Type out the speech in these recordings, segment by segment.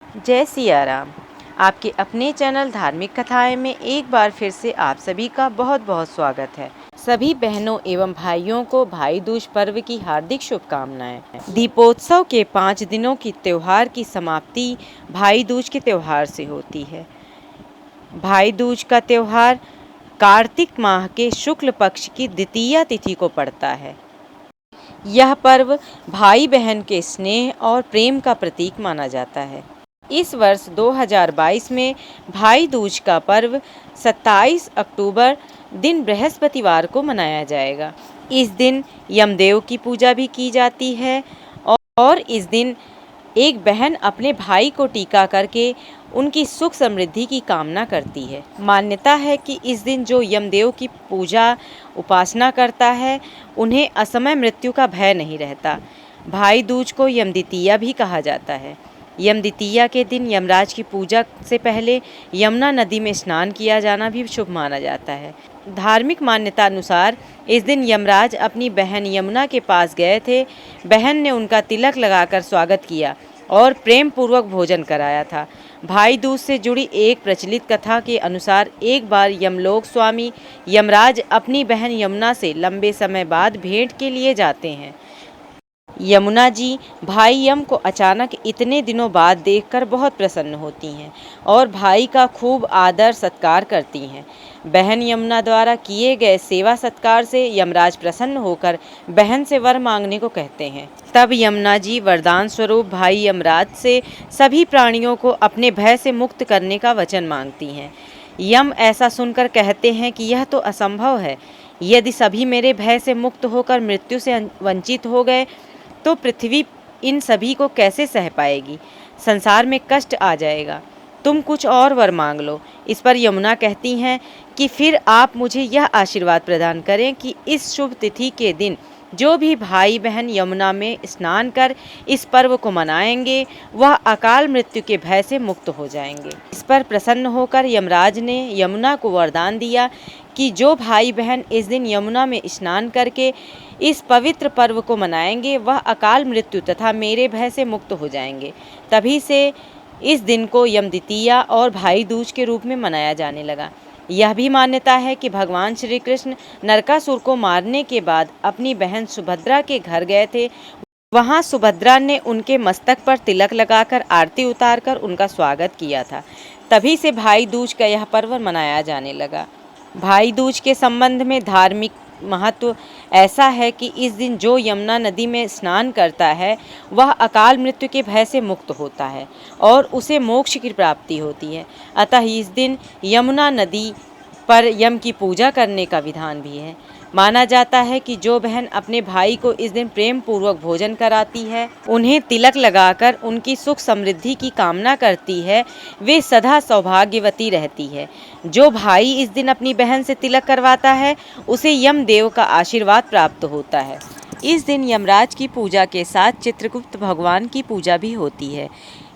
जय सिया राम। आपके अपने चैनल धार्मिक कथाएं में एक बार फिर से आप सभी का बहुत बहुत स्वागत है। सभी बहनों एवं भाइयों को भाई दूज पर्व की हार्दिक शुभकामनाएं। दीपोत्सव के 5 दिनों की त्योहार की समाप्ति भाई दूज के त्योहार से होती है। भाई दूज का त्योहार कार्तिक माह के शुक्ल पक्ष की द्वितीया तिथि को पड़ता है। यह पर्व भाई बहन के स्नेह और प्रेम का प्रतीक माना जाता है। इस वर्ष 2022 में भाई दूज का पर्व 27 अक्टूबर दिन बृहस्पतिवार को मनाया जाएगा। इस दिन यमदेव की पूजा भी की जाती है और इस दिन एक बहन अपने भाई को टीका करके उनकी सुख समृद्धि की कामना करती है। मान्यता है कि इस दिन जो यमदेव की पूजा उपासना करता है उन्हें असमय मृत्यु का भय नहीं रहता। भाई दूज को यमद्वितीया भी कहा जाता है। यमद्वितीया के दिन यमराज की पूजा से पहले यमुना नदी में स्नान किया जाना भी शुभ माना जाता है। धार्मिक मान्यता अनुसार इस दिन यमराज अपनी बहन यमुना के पास गए थे। बहन ने उनका तिलक लगाकर स्वागत किया और प्रेम पूर्वक भोजन कराया था। भाई दूज से जुड़ी एक प्रचलित कथा के अनुसार एक बार यमलोक स्वामी यमराज अपनी बहन यमुना से लंबे समय बाद भेंट के लिए जाते हैं। यमुना जी भाई यम को अचानक इतने दिनों बाद देखकर बहुत प्रसन्न होती हैं और भाई का खूब आदर सत्कार करती हैं। बहन यमुना द्वारा किए गए सेवा सत्कार से यमराज प्रसन्न होकर बहन से वर मांगने को कहते हैं। तब यमुना जी वरदान स्वरूप भाई यमराज से सभी प्राणियों को अपने भय से मुक्त करने का वचन मांगती हैं। यम ऐसा सुनकर कहते हैं कि यह तो असंभव है। यदि सभी मेरे भय से मुक्त होकर मृत्यु से वंचित हो गए तो पृथ्वी इन सभी को कैसे सह पाएगी। संसार में कष्ट आ जाएगा। तुम कुछ और वर मांग लो। इस पर यमुना कहती हैं कि फिर आप मुझे यह आशीर्वाद प्रदान करें कि इस शुभ तिथि के दिन जो भी भाई बहन यमुना में स्नान कर इस पर्व को मनाएंगे वह अकाल मृत्यु के भय से मुक्त हो जाएंगे। इस पर प्रसन्न होकर यमराज ने यमुना को वरदान दिया कि जो भाई बहन इस दिन यमुना में स्नान करके इस पवित्र पर्व को मनाएंगे वह अकाल मृत्यु तथा मेरे भय से मुक्त हो जाएंगे। तभी से इस दिन को यमद्वितीया और भाई दूज के रूप में मनाया जाने लगा। यह भी मान्यता है कि भगवान श्री कृष्ण नरकासुर को मारने के बाद अपनी बहन सुभद्रा के घर गए थे। वहां सुभद्रा ने उनके मस्तक पर तिलक लगाकर आरती उतारकर उनका स्वागत किया था। तभी से भाई दूज का यह पर्व मनाया जाने लगा। भाई दूज के संबंध में धार्मिक महत्व ऐसा है कि इस दिन जो यमुना नदी में स्नान करता है वह अकाल मृत्यु के भय से मुक्त होता है और उसे मोक्ष की प्राप्ति होती है। अतः इस दिन यमुना नदी पर यम की पूजा करने का विधान भी है। माना जाता है कि जो बहन अपने भाई को इस दिन प्रेम पूर्वक भोजन कराती है, उन्हें तिलक लगाकर उनकी सुख समृद्धि की कामना करती है, वे सदा सौभाग्यवती रहती है। जो भाई इस दिन अपनी बहन से तिलक करवाता है उसे यमदेव का आशीर्वाद प्राप्त होता है। इस दिन यमराज की पूजा के साथ चित्रगुप्त भगवान की पूजा भी होती है।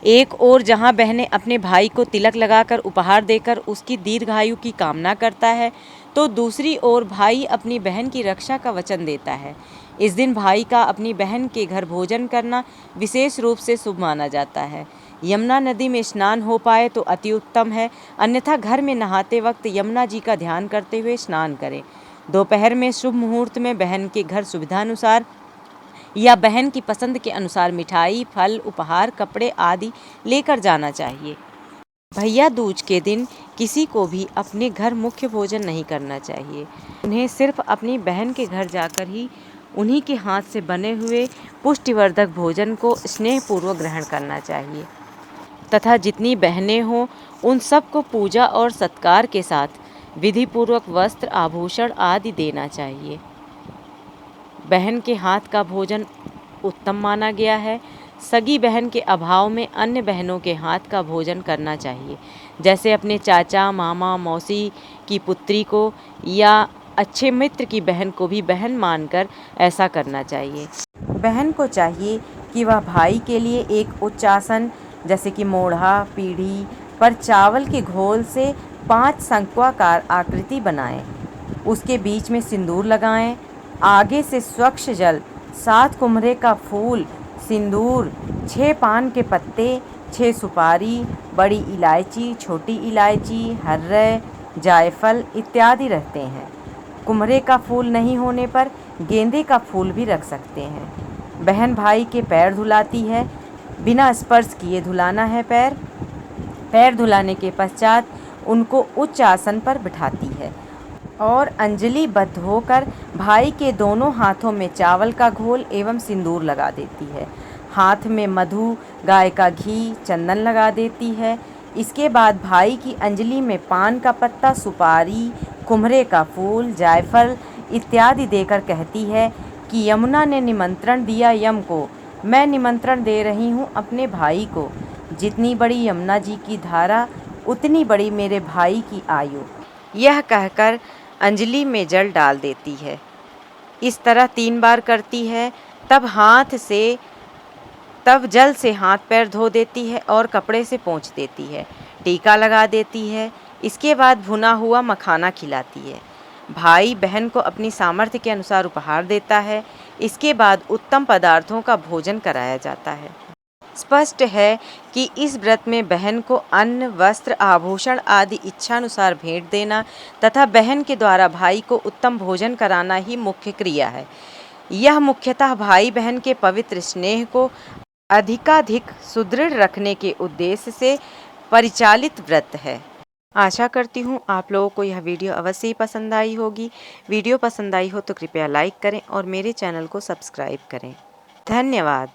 एक ओर जहां बहनें अपने भाई को तिलक लगाकर उपहार देकर उसकी दीर्घायु की कामना करता है तो दूसरी ओर भाई अपनी बहन की रक्षा का वचन देता है। इस दिन भाई का अपनी बहन के घर भोजन करना विशेष रूप से शुभ माना जाता है। यमुना नदी में स्नान हो पाए तो अति उत्तम है, अन्यथा घर में नहाते वक्त यमुना जी का ध्यान करते हुए स्नान करें। दोपहर में शुभ मुहूर्त में बहन के घर सुविधानुसार या बहन की पसंद के अनुसार मिठाई, फल, उपहार, कपड़े आदि लेकर जाना चाहिए। भैया दूज के दिन किसी को भी अपने घर मुख्य भोजन नहीं करना चाहिए। उन्हें सिर्फ अपनी बहन के घर जाकर ही उन्हीं के हाथ से बने हुए पुष्टिवर्धक भोजन को स्नेहपूर्वक ग्रहण करना चाहिए तथा जितनी बहनें हों उन सबको पूजा और सत्कार के साथ विधिपूर्वक वस्त्र, आभूषण आदि देना चाहिए। बहन के हाथ का भोजन उत्तम माना गया है। सगी बहन के अभाव में अन्य बहनों के हाथ का भोजन करना चाहिए, जैसे अपने चाचा, मामा, मौसी की पुत्री को या अच्छे मित्र की बहन को भी बहन मानकर ऐसा करना चाहिए। बहन को चाहिए कि वह भाई के लिए एक उच्च आसन जैसे कि मोढ़ा, पीढ़ी पर चावल के घोल से 5 शंक्वाकार आकृति बनाएं। उसके बीच में सिंदूर लगाएं। आगे से स्वच्छ जल, 7 कुम्हरे का फूल, सिंदूर, 6 पान के पत्ते, 6 सुपारी, बड़ी इलायची, छोटी इलायची, हर्रे, जायफल इत्यादि रहते हैं। कुम्हरे का फूल नहीं होने पर गेंदे का फूल भी रख सकते हैं। बहन भाई के पैर धुलाती है, बिना स्पर्श किए धुलाना है पैर। पैर धुलाने के पश्चात उनको उच्च आसन पर बिठाती है और अंजलिबद्ध होकर भाई के दोनों हाथों में चावल का घोल एवं सिंदूर लगा देती है। हाथ में मधु, गाय का घी, चंदन लगा देती है। इसके बाद भाई की अंजलि में पान का पत्ता, सुपारी, कुम्हरे का फूल, जायफल इत्यादि देकर कहती है कि यमुना ने निमंत्रण दिया यम को, मैं निमंत्रण दे रही हूँ अपने भाई को। जितनी बड़ी यमुना जी की धारा, उतनी बड़ी मेरे भाई की आयु। यह कहकर अंजलि में जल डाल देती है। इस तरह 3 बार करती है। तब जल से हाथ पैर धो देती है और कपड़े से पोंछ देती है, टीका लगा देती है। इसके बाद भुना हुआ मखाना खिलाती है। भाई बहन को अपनी सामर्थ्य के अनुसार उपहार देता है। इसके बाद उत्तम पदार्थों का भोजन कराया जाता है। स्पष्ट है कि इस व्रत में बहन को अन्न, वस्त्र, आभूषण आदि इच्छानुसार भेंट देना तथा बहन के द्वारा भाई को उत्तम भोजन कराना ही मुख्य क्रिया है। यह मुख्यतः भाई बहन के पवित्र स्नेह को अधिकाधिक सुदृढ़ रखने के उद्देश्य से परिचालित व्रत है। आशा करती हूँ आप लोगों को यह वीडियो अवश्य ही पसंद आई होगी। वीडियो पसंद आई हो तो कृपया लाइक करें और मेरे चैनल को सब्सक्राइब करें। धन्यवाद।